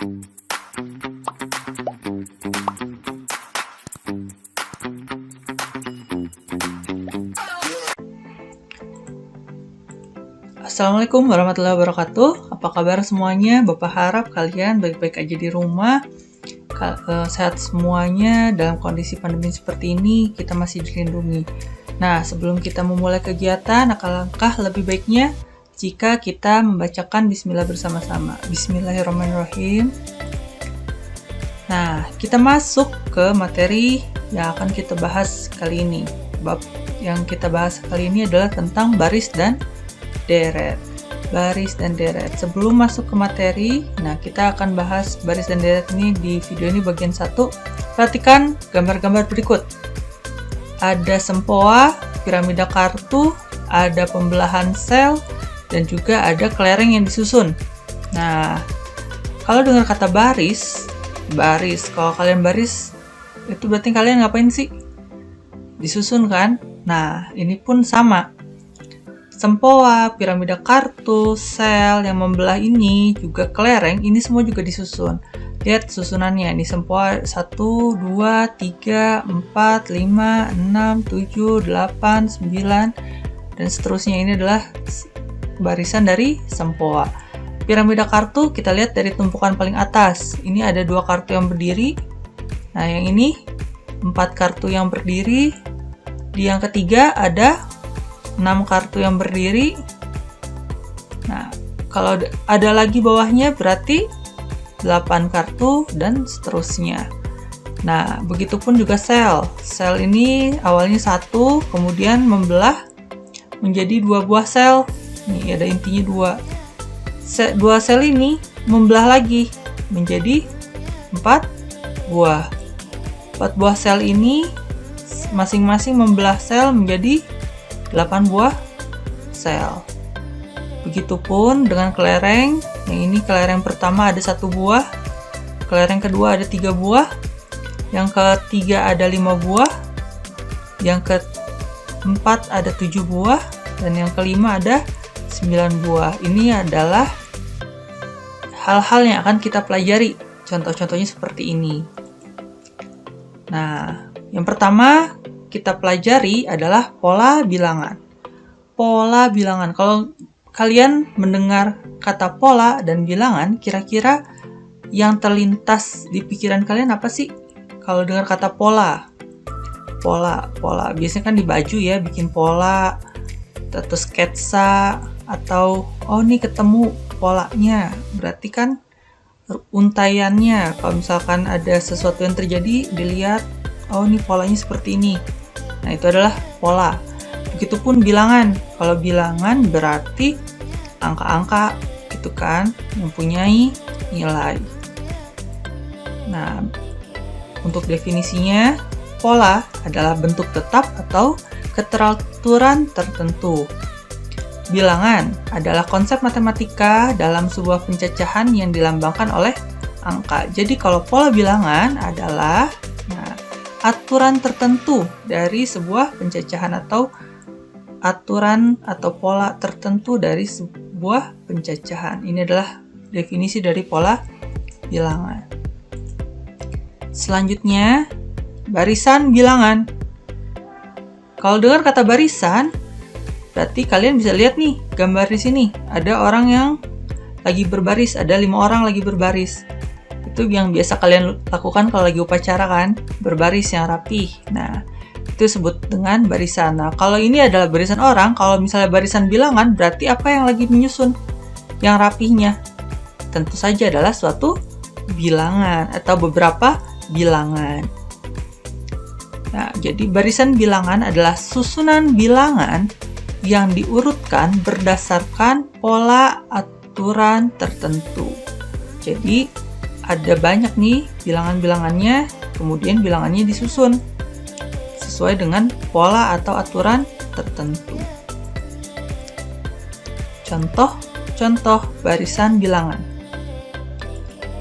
Assalamualaikum warahmatullahi wabarakatuh. Apa kabar semuanya? Bapak harap kalian baik-baik aja di rumah, sehat semuanya. Dalam kondisi pandemi seperti ini, kita masih dilindungi. Nah, sebelum kita memulai kegiatan, alangkah lebih baiknya jika kita membacakan bismillah bersama-sama. Bismillahirrahmanirrahim. Nah, kita masuk ke materi yang akan kita bahas kali ini. Bab yang kita bahas kali ini adalah tentang baris dan deret. Baris dan deret. Sebelum masuk ke materi, nah kita akan bahas baris dan deret ini di video ini bagian 1. Perhatikan gambar-gambar berikut. Ada sempoa, piramida kartu, ada pembelahan sel, dan juga ada kelereng yang disusun. Nah, kalau dengar kata baris, kalau kalian baris, itu berarti kalian ngapain sih? Disusun kan? Nah, ini pun sama. Sempoa, piramida kartu, sel yang membelah ini, juga kelereng, ini semua juga disusun. Lihat susunannya, ini sempoa 1, 2, 3, 4, 5, 6, 7, 8, 9, dan seterusnya. Ini adalah barisan dari sempoa. Piramida kartu, kita lihat dari tumpukan paling atas. Ini ada 2 kartu yang berdiri. Nah, yang ini 4 kartu yang berdiri. Di yang ketiga ada 6 kartu yang berdiri. Nah, kalau ada lagi bawahnya berarti 8 kartu dan seterusnya. Nah, begitupun juga sel. Sel ini awalnya 1, kemudian membelah menjadi 2 buah sel. Nih, ada intinya 2. 2 sel ini membelah lagi menjadi 4 buah. 4 buah sel ini masing-masing membelah sel menjadi 8 buah sel. Begitupun dengan kelereng. Yang ini kelereng pertama ada 1 buah, kelereng kedua ada 3 buah, yang ketiga ada 5 buah, yang keempat ada 7 buah, dan yang kelima ada 9 buah. Ini adalah hal-hal yang akan kita pelajari. Contoh-contohnya seperti ini. Nah, yang pertama kita pelajari adalah pola bilangan. Pola bilangan. Kalau kalian mendengar kata pola dan bilangan, kira-kira yang terlintas di pikiran kalian apa sih? Kalau dengar kata pola. Pola. Biasanya kan di baju ya, bikin pola, atau sketsa, atau nih ketemu polanya. Berarti kan untaiannya. Kalau misalkan ada sesuatu yang terjadi, dilihat, ini polanya seperti ini. Nah, itu adalah pola. Begitupun bilangan. Kalau bilangan berarti angka-angka gitu kan, mempunyai nilai. Nah, untuk definisinya, pola adalah bentuk tetap atau keteraturan tertentu. Bilangan adalah konsep matematika dalam sebuah pencacahan yang dilambangkan oleh angka. Jadi kalau pola bilangan adalah aturan tertentu dari sebuah pencacahan atau aturan atau pola tertentu dari sebuah pencacahan. Ini adalah definisi dari pola bilangan. Selanjutnya, barisan bilangan. Kalau dengar kata barisan, berarti kalian bisa lihat nih gambar di sini. Ada orang yang lagi berbaris, ada 5 orang lagi berbaris. Itu yang biasa kalian lakukan kalau lagi upacara kan, berbaris yang rapih. Nah, itu disebut dengan barisan. Nah, kalau ini adalah barisan orang, kalau misalnya barisan bilangan, berarti apa yang lagi menyusun yang rapihnya? Tentu saja adalah suatu bilangan atau beberapa bilangan. Nah, jadi barisan bilangan adalah susunan bilangan yang diurutkan berdasarkan pola aturan tertentu. Jadi, ada banyak nih bilangan-bilangannya, kemudian bilangannya disusun sesuai dengan pola atau aturan tertentu. Contoh barisan bilangan.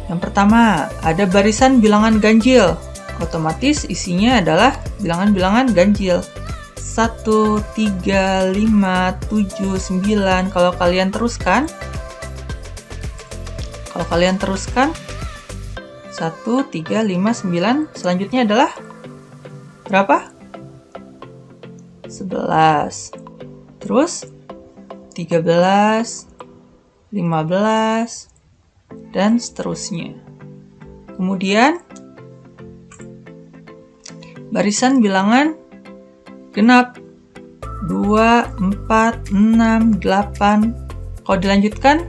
Yang pertama, ada barisan bilangan ganjil. Otomatis isinya adalah bilangan-bilangan ganjil. 1, 3, 5, 7, 9. Kalau kalian teruskan, 1, 3, 5, 9. Selanjutnya adalah berapa? 11. Terus 13, 15, dan seterusnya. Kemudian barisan bilangan genap 2, 4, 6, 8. Kalau dilanjutkan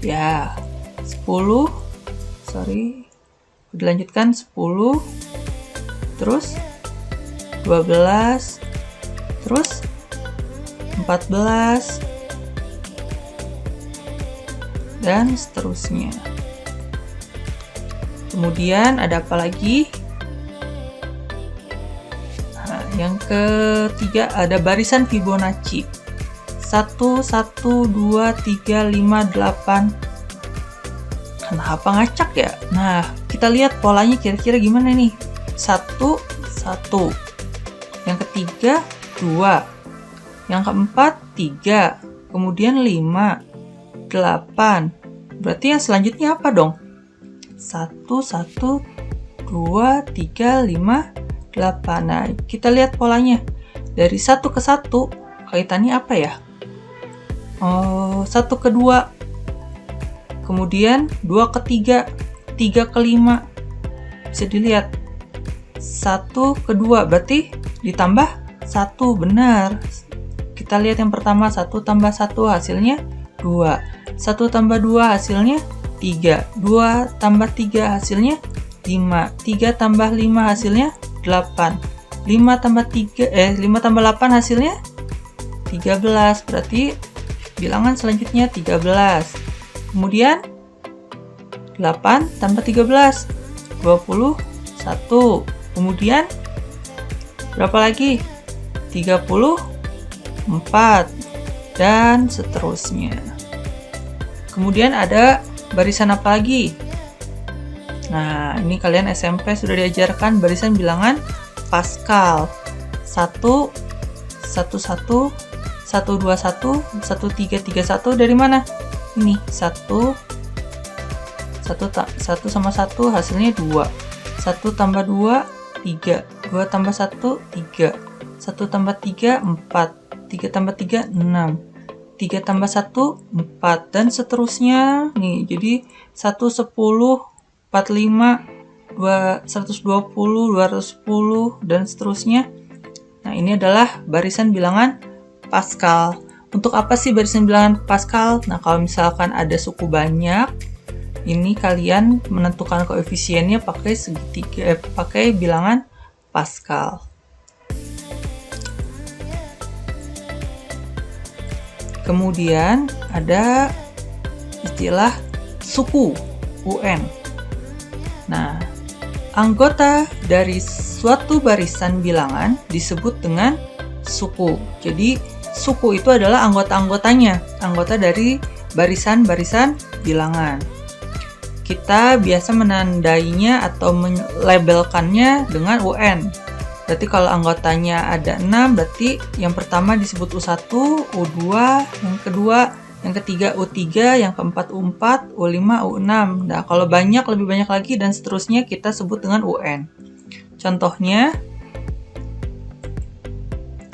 ya 10. Dilanjutkan 10, terus 12, terus 14, dan seterusnya. Kemudian ada apa lagi? Nah, yang ketiga ada barisan Fibonacci. 1, 1, 2, 3, 5, 8. Kenapa ngacak ya? Nah, kita lihat polanya kira-kira gimana nih. 1, 1. Yang ketiga 2. Yang keempat 3. Kemudian 5, 8. Berarti yang selanjutnya apa dong? 1, 1, 2, 3, 5, 8. Nah, kita lihat polanya. Dari 1 ke 1, kaitannya apa ya? 1 ke 2. Kemudian 2 ke 3, 3 ke 5. Bisa dilihat. 1 ke 2, berarti ditambah 1, benar. Kita lihat yang pertama, 1 tambah 1 hasilnya 2. 1 tambah 2 hasilnya 3. 2 tambah 3 hasilnya 5. 3 tambah 5 hasilnya 8. 5 tambah 8 hasilnya 13. Berarti bilangan selanjutnya 13. Kemudian 8 tambah 13, 21. Kemudian berapa lagi? 34, dan seterusnya. Kemudian ada barisan apa lagi? Nah, ini kalian SMP sudah diajarkan barisan bilangan Pascal. 1, 1, 1, 1, 2, 1, 1, 3, 3, 1. Dari mana? Ini 1 sama 1 hasilnya 2. 1 tambah 2, 3. 2 tambah 1, 3. 1 tambah 3, 4. 3 tambah 3, 6. 3 tambah 1, 4. Dan seterusnya. Nih, jadi 1, 10, 45, 120, 210, dan seterusnya. Nah, ini adalah barisan bilangan Pascal. Untuk apa sih barisan bilangan Pascal? Nah, kalau misalkan ada suku banyak, ini kalian menentukan koefisiennya pakai segitiga, pakai bilangan Pascal. Kemudian ada istilah suku, UN. Nah, anggota dari suatu barisan bilangan disebut dengan suku. Jadi, suku itu adalah anggota-anggotanya, anggota dari barisan-barisan bilangan. Kita biasa menandainya atau melabelkannya dengan UN. Berarti kalau anggotanya ada 6, berarti yang pertama disebut U1, U2, yang kedua, yang ketiga U3, yang keempat U4, U5, U6. Nah, kalau banyak, lebih banyak lagi, dan seterusnya kita sebut dengan UN. Contohnya,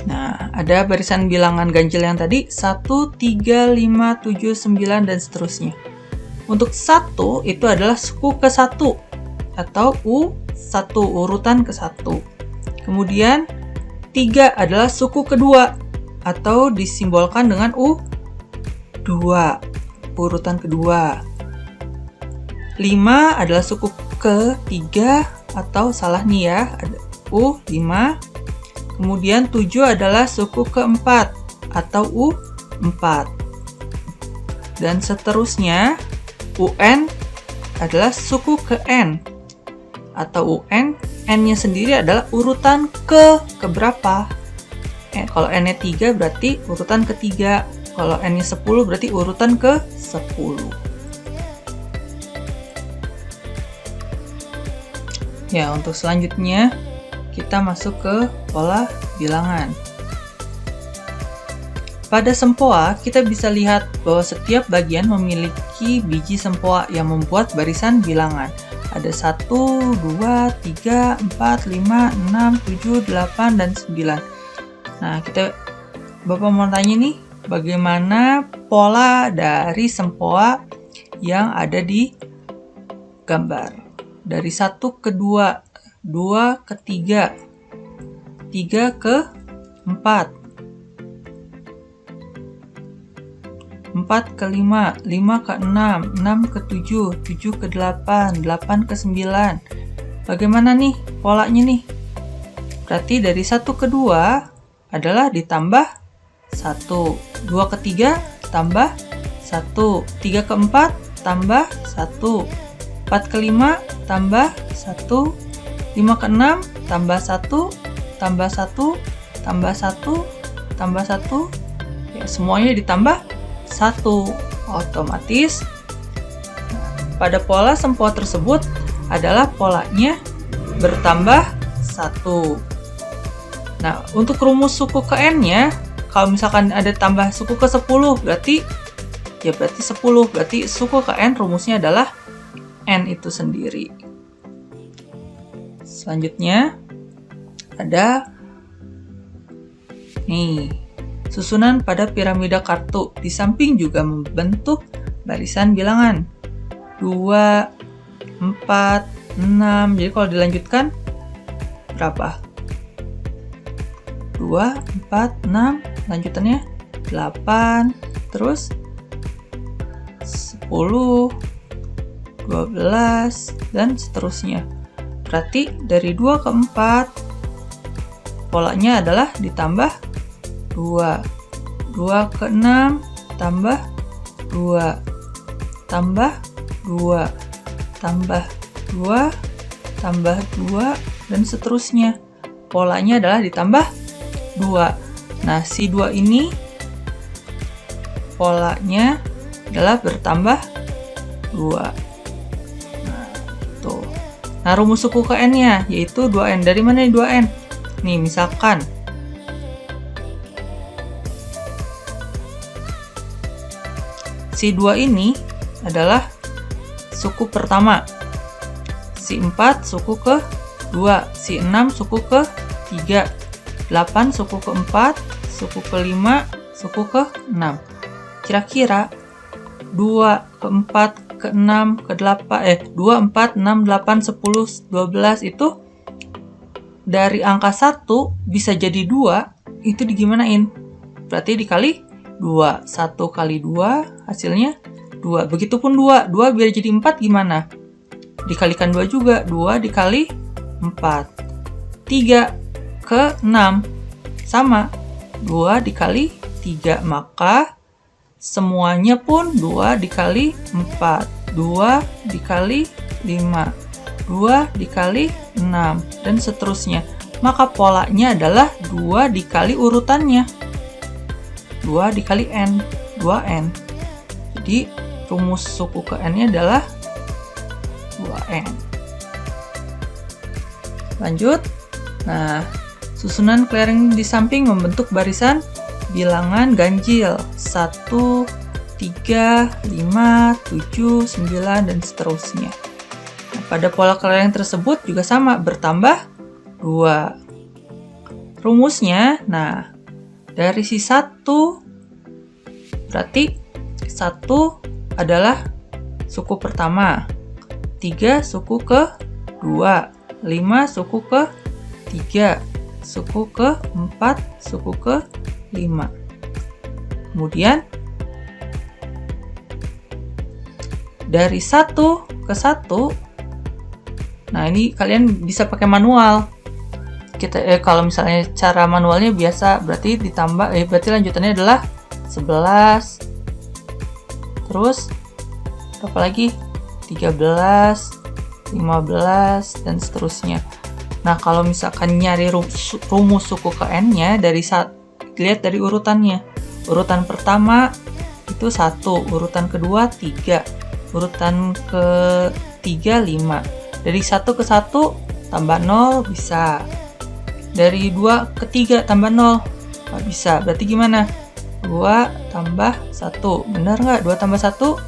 nah, ada barisan bilangan ganjil yang tadi, 1, 3, 5, 7, 9, dan seterusnya. Untuk 1 itu adalah suku ke-1 atau U1, urutan ke-1. Kemudian 3 adalah suku kedua atau disimbolkan dengan U2, urutan kedua. 5 adalah suku ketiga atau salah nih ya, ada U5. Kemudian 7 adalah suku keempat atau U4. Dan seterusnya, UN adalah suku ke N atau UN, N-nya sendiri adalah urutan ke keberapa. Kalau N-nya 3 berarti urutan ketiga. Kalau N-nya 10 berarti urutan ke 10. Ya, untuk selanjutnya kita masuk ke pola bilangan. pada sempoa, kita bisa lihat bahwa setiap bagian memiliki biji sempoa yang membuat barisan bilangan. Ada 1, 2, 3, 4, 5, 6, 7, 8, dan 9. Nah, Bapak mau tanya nih, bagaimana pola dari sempoa yang ada di gambar? Dari 1 ke 2, 2 ke 3, 3 ke 4. 4 ke 5, 5 ke 6, 6 ke 7, 7 ke 8, 8 ke 9. Bagaimana nih polanya nih? Berarti dari 1 ke 2 adalah ditambah 1, 2 ke 3 tambah 1, 3 ke 4 tambah 1, 4 ke 5 tambah 1, 5 ke 6 tambah 1, tambah 1, tambah 1, tambah 1. Ya, semuanya ditambah 1. Otomatis pada pola sempoa tersebut adalah polanya bertambah 1. Nah, untuk rumus suku ke n-nya, kalau misalkan ada tambah suku ke 10, berarti 10. Berarti suku ke n rumusnya adalah n itu sendiri. Selanjutnya ada nih, susunan pada piramida kartu. Di samping juga membentuk barisan bilangan. 2, 4, 6. Jadi kalau dilanjutkan berapa? 2, 4, 6. Lanjutannya 8. Terus 10, 12, dan seterusnya. Berarti dari 2 ke 4 polanya adalah ditambah 2. 2 ke 6 tambah 2. Tambah 2. Tambah 2. Tambah 2. Dan seterusnya. Polanya adalah ditambah 2. Nah, si 2 ini polanya adalah bertambah 2. Nah, rumus suku ke n-nya yaitu 2n. Dari mana nih 2n? Nih, misalkan si 2 ini adalah suku pertama. Si 4 suku ke 2, si 6 suku ke 3, 8 suku ke 4, suku ke 5, suku ke 6. Kira-kira 2 ke 4 ke 6 ke 8 2, 4, 6, 8, 10, 12 itu dari angka 1 bisa jadi 2, itu digimanain? Berarti dikali 2. 1 kali 2 hasilnya 2. Begitupun 2. 2 biar jadi 4 gimana? Dikalikan 2 juga. 2 dikali 4. 3 ke 6 sama 2 dikali 3. Maka semuanya pun 2 dikali 4, 2 dikali 5, 2 dikali 6, dan seterusnya. Maka polanya adalah 2 dikali urutannya. 2 dikali n, 2n. Jadi rumus suku ke n-nya adalah 2n. Lanjut. Nah, susunan clearing di samping membentuk barisan bilangan ganjil 1, 3, 5, 7, 9, dan seterusnya. Nah, pada pola clearing tersebut juga sama, bertambah 2. Rumusnya, nah, dari si 1 berarti 1 adalah suku pertama, 3 suku ke 2, 5 suku ke 3, suku ke 4, suku ke 5. Kemudian dari 1 ke 1, nah ini kalian bisa pakai manual. Kalau misalnya cara manualnya biasa, berarti ditambah berarti lanjutannya adalah 11. Terus berapa lagi? 13, 15, dan seterusnya. Nah, kalau misalkan nyari rumus suku ke n-nya lihat dari urutannya. Urutan pertama itu 1, urutan kedua 3, urutan ketiga 5. Dari 1 ke 1 tambah 0 bisa. Dari 2 ke 3 tambah 0 nggak bisa. Berarti gimana? 2 tambah 1. Benar nggak? 2 tambah 1?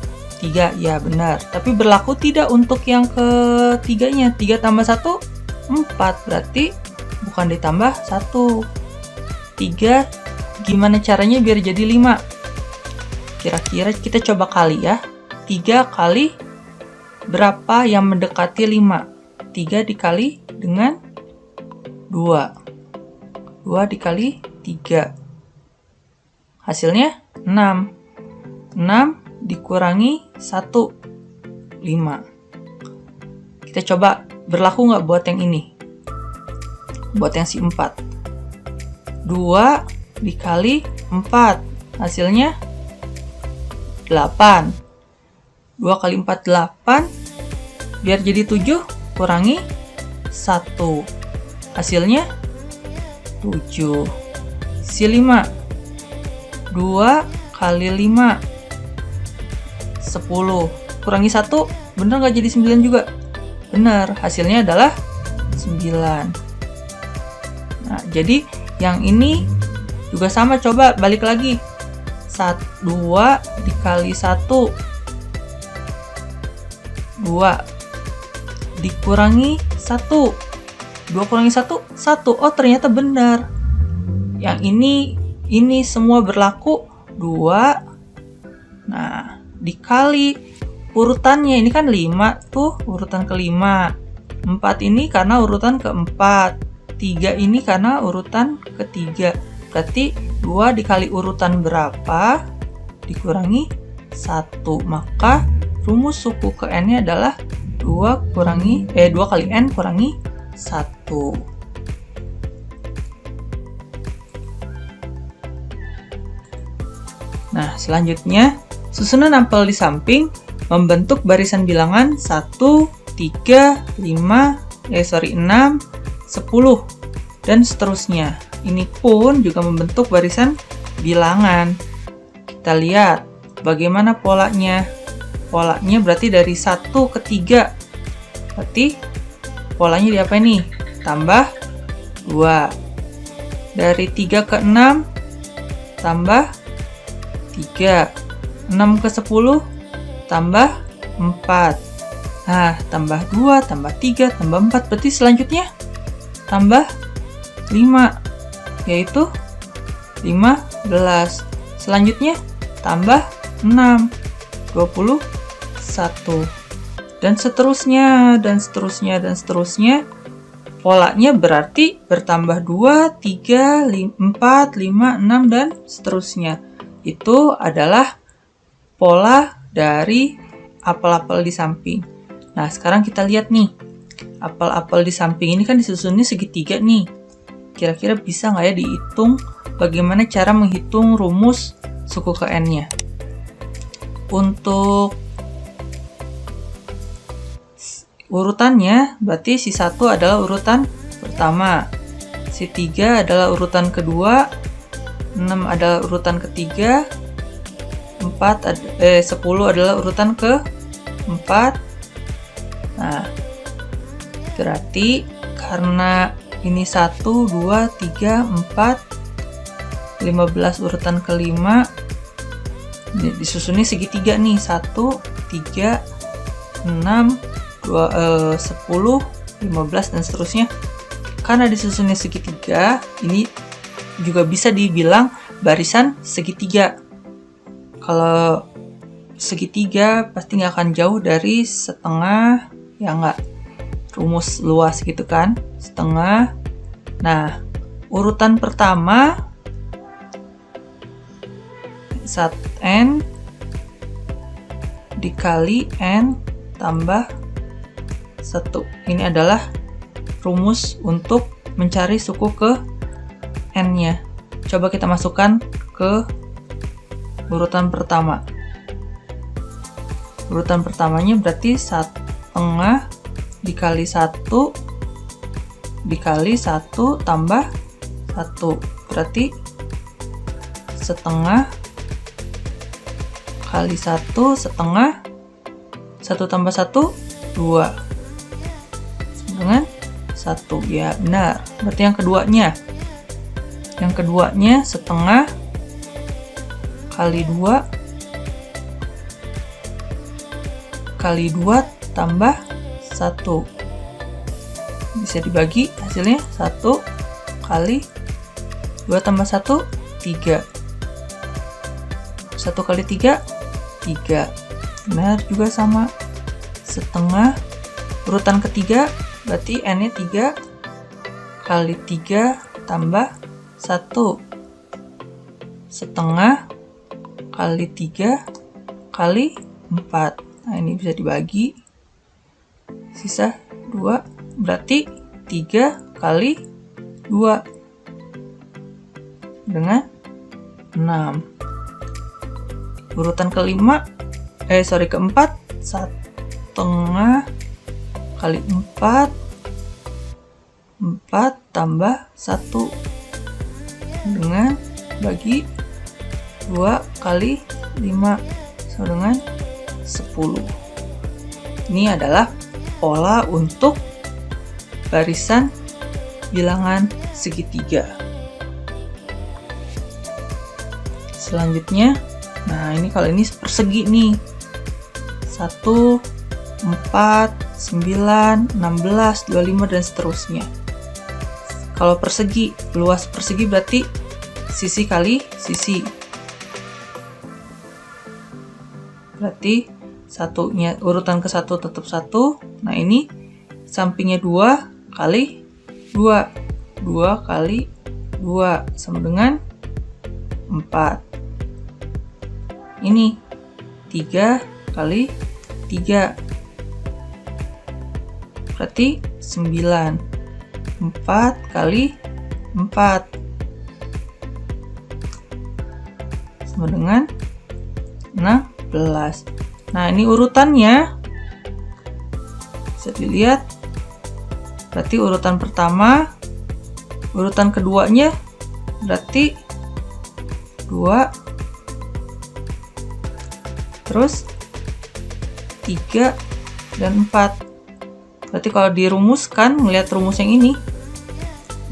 3. Ya, benar. Tapi berlaku tidak untuk yang ketiganya. 3 tambah 1? 4. Berarti bukan ditambah 1. 3, gimana caranya biar jadi 5? Kira-kira kita coba kali ya. 3 kali berapa yang mendekati 5? 3 dikali dengan 2. 2 dikali 3. Hasilnya 6. 6 dikurangi 1. 5. Kita coba berlaku nggak buat yang ini? Buat yang si 4. 2 dikali 4. Hasilnya 8. 2 kali 4, 8. Biar jadi 7, kurangi 1. Hasilnya 7. Si 5. 2 kali 5. 10. Kurangi 1, bener nggak jadi 9 juga? Bener, hasilnya adalah 9. Nah, jadi yang ini juga sama, coba balik lagi. 2 dikali 1. 2 dikurangi 1. 2 kurangi 1, 1. Oh, ternyata benar. Yang ini semua berlaku 2. Nah, dikali urutannya. Ini kan 5 tuh, urutan ke-5. 4 ini karena urutan ke-4. 3 ini karena urutan ke-3. Berarti 2 dikali urutan berapa dikurangi 1. Maka rumus suku ke n-nya adalah 2 kali n kurangi 1. Nah, selanjutnya susunan apel di samping membentuk barisan bilangan 1, 3, 6, 10, dan seterusnya. Ini pun juga membentuk barisan bilangan. Kita lihat bagaimana polanya. Polanya berarti dari 1 ke 3. Berarti polanya diapain nih? Tambah 2. Dari 3 ke 6, tambah 3. 6 ke 10, tambah 4. Nah, tambah 2, tambah 3, tambah 4. Berarti selanjutnya tambah 5, yaitu 15. Selanjutnya tambah 6, 21. Dan seterusnya, dan seterusnya, dan seterusnya. Polanya berarti bertambah 2, 3, 4, 5, 6, dan seterusnya. Itu adalah pola dari apel-apel di samping. Nah, sekarang kita lihat nih. Apel-apel di samping ini kan disusunnya segitiga nih. Kira-kira bisa nggak ya dihitung bagaimana cara menghitung rumus suku ke n-nya? Untuk urutannya, berarti si 1 adalah urutan pertama, si 3 adalah urutan kedua, 6 adalah urutan ketiga, 10 adalah urutan keempat. Nah, berarti karena ini 1, 2, 3, 4, 15 urutan kelima, disusunnya segitiga nih, 1, 3, 6, 10, 15, dan seterusnya. Karena disusunnya segitiga, ini juga bisa dibilang barisan segitiga. Kalau segitiga pasti nggak akan jauh dari setengah, ya nggak? Rumus luas gitu kan, setengah. Nah, urutan pertama n dikali n tambah 1. Ini adalah rumus untuk mencari suku ke n-nya. Coba kita masukkan ke urutan pertama. Urutan pertamanya berarti setengah dikali 1 dikali 1 tambah 1. Berarti setengah kali 1 setengah, 1 tambah 1, 2. Dengan 1. Ya, benar. Berarti yang keduanya. Yang keduanya setengah kali 2 kali 2 tambah 1. Bisa dibagi, hasilnya 1 kali 2 tambah 1, 3. 1 kali 3, 3. Benar juga sama. Setengah, urutan ketiga, berarti N-nya 3 kali 3 tambah 1. Setengah kali 3 kali 4. Nah, ini bisa dibagi. Sisa 2, berarti 3 kali 2 dengan 6. Urutan keempat, setengah kali 4, 4 tambah 1 dengan bagi 2 kali 5 sama dengan 10. Ini adalah pola untuk barisan bilangan segitiga. Selanjutnya, nah ini kalau ini persegi nih. 1, 4, 9, 16, 25 dan seterusnya. Kalau persegi, luas persegi berarti sisi kali sisi. Berarti satunya urutan ke 1 tetap 1. Nah, ini sampingnya 2 kali 2. 2 kali 2 sama dengan 4. Ini 3 kali 3. Berarti 9. 4 kali 4 sama dengan 16. Nah, ini urutannya bisa dilihat. Berarti urutan pertama, urutan keduanya berarti 2, terus 3 dan 4. Berarti kalau dirumuskan, melihat rumus yang ini,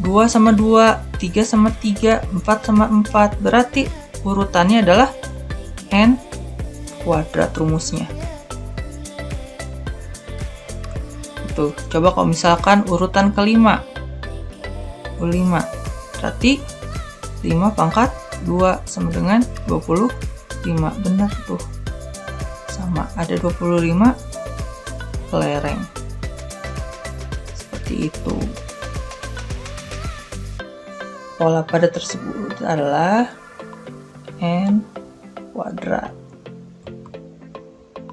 2 sama 2, 3 sama 3, 4 sama 4. Berarti urutannya adalah N kuadrat rumusnya. Tuh, coba kalau misalkan urutan kelima, 5. Berarti 5 pangkat 2 sama dengan 25. Benar tuh. Sama, ada 25 kelereng. Seperti itu. Pola pada tersebut adalah N kuadrat.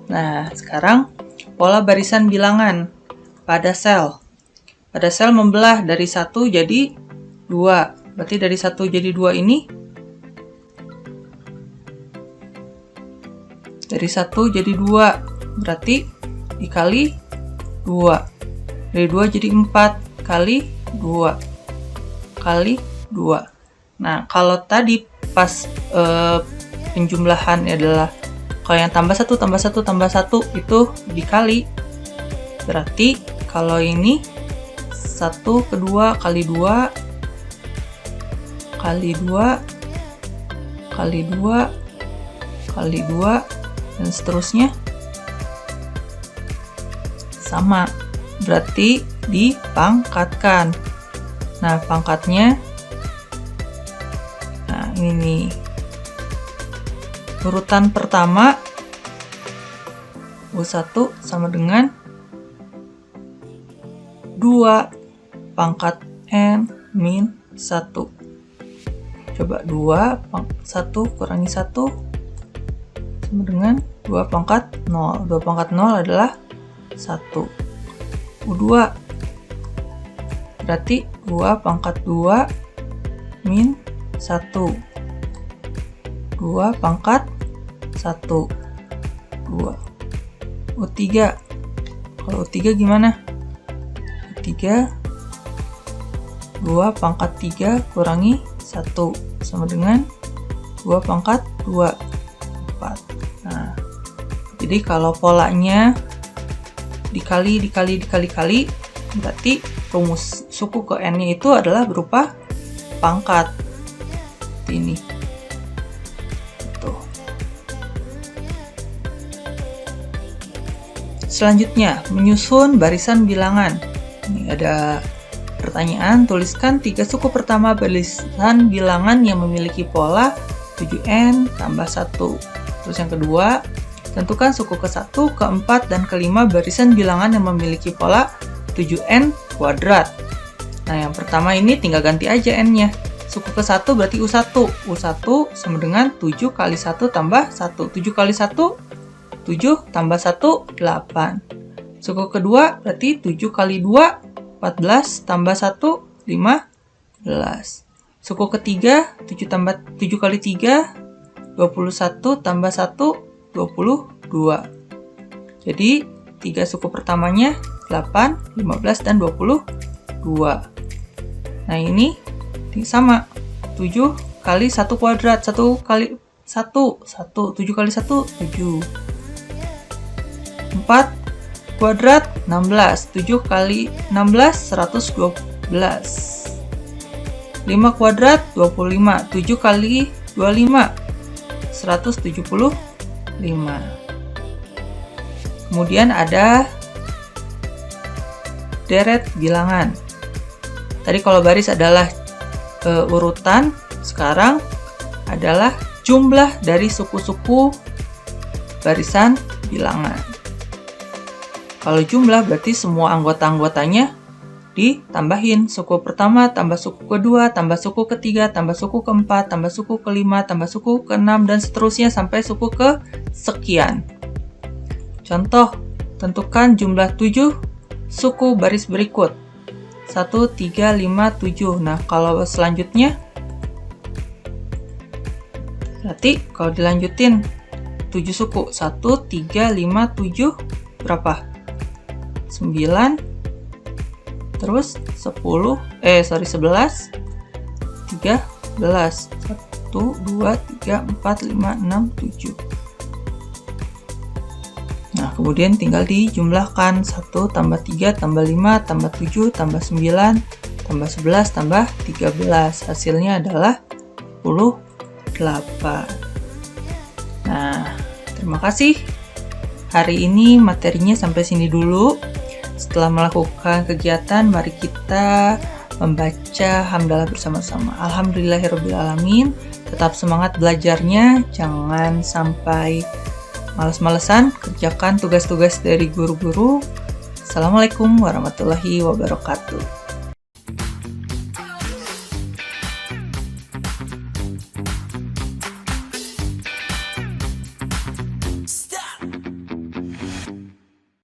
Nah, sekarang pola barisan bilangan pada sel. Pada sel membelah dari 1 jadi 2. Berarti dari 1 jadi 2 ini, dari 1 jadi 2. Berarti dikali 2. Dari 2 jadi 4 kali 2 kali 2. Nah, kalau tadi pas penjumlahan adalah kalau yang tambah 1 tambah 1 tambah 1 itu dikali. Berarti kalau ini 1 ke 2 kali 2 kali 2 kali 2 kali 2 dan seterusnya sama. Berarti dipangkatkan. Nah, pangkatnya, nah ini nih. Urutan pertama U1 sama dengan 2 pangkat N min 1. Coba 2 1 kurangi 1 sama dengan 2 pangkat 0. 2 pangkat 0 adalah 1. U2 berarti 2 pangkat 2 min 1. 2 pangkat 1. 2. U3. Kalau U3 gimana? U3 2 pangkat 3 kurangi 1 sama dengan 2 pangkat 2. 4. Nah, jadi kalau polanya dikali, berarti rumus suku ke N-nya itu adalah berupa pangkat. Ini. Tuh. Selanjutnya, menyusun barisan bilangan. Ini ada pertanyaan, tuliskan 3 suku pertama barisan bilangan yang memiliki pola 7n tambah 1. Terus yang kedua, tentukan suku ke-1, ke-4, dan ke-5 barisan bilangan yang memiliki pola 7n kuadrat. Nah, yang pertama ini tinggal ganti aja n-nya. Suku ke-1 berarti U1. U1 sama dengan 7 kali 1 tambah 1. 7 kali 1, 7 tambah 1, 8. Suku kedua berarti 7 kali 2, 14 tambah 1, 15. Suku ketiga 7 kali 3, 21 tambah 1, 22. Jadi 3 suku pertamanya 8, 15, dan 22. Nah ini sama 7 kali 1 kuadrat, 1 kali 1, 7 kali 1, 7. 4 kuadrat 16, 7 kali 16 112. 5 kuadrat 25, 7 kali 25 175. Kemudian ada deret bilangan. Tadi kalau baris adalah urutan, sekarang adalah jumlah dari suku-suku barisan bilangan. Kalau jumlah berarti semua anggota-anggotanya ditambahin. Suku pertama, tambah suku kedua, tambah suku ketiga, tambah suku keempat, tambah suku kelima, tambah suku keenam, dan seterusnya sampai suku ke sekian. Contoh, tentukan jumlah 7 suku baris berikut. 1, 3, 5, 7. Nah, kalau selanjutnya, berarti kalau dilanjutin 7 suku. 1, 3, 5, 7, berapa? 9, terus 11, 13, 1, 2, 3, 4, 5, 6, 7. Nah, kemudian tinggal dijumlahkan 1 tambah 3 tambah 5 tambah 7 tambah 9 tambah 11 tambah 13. Hasilnya adalah 28. Nah, terima kasih. Hari ini materinya sampai sini dulu. Setelah melakukan kegiatan, mari kita membaca hamdalah bersama-sama. Alhamdulillahirrabbilalamin. Tetap semangat belajarnya, jangan sampai malas-malesan, kerjakan tugas-tugas dari guru-guru. Assalamualaikum warahmatullahi wabarakatuh.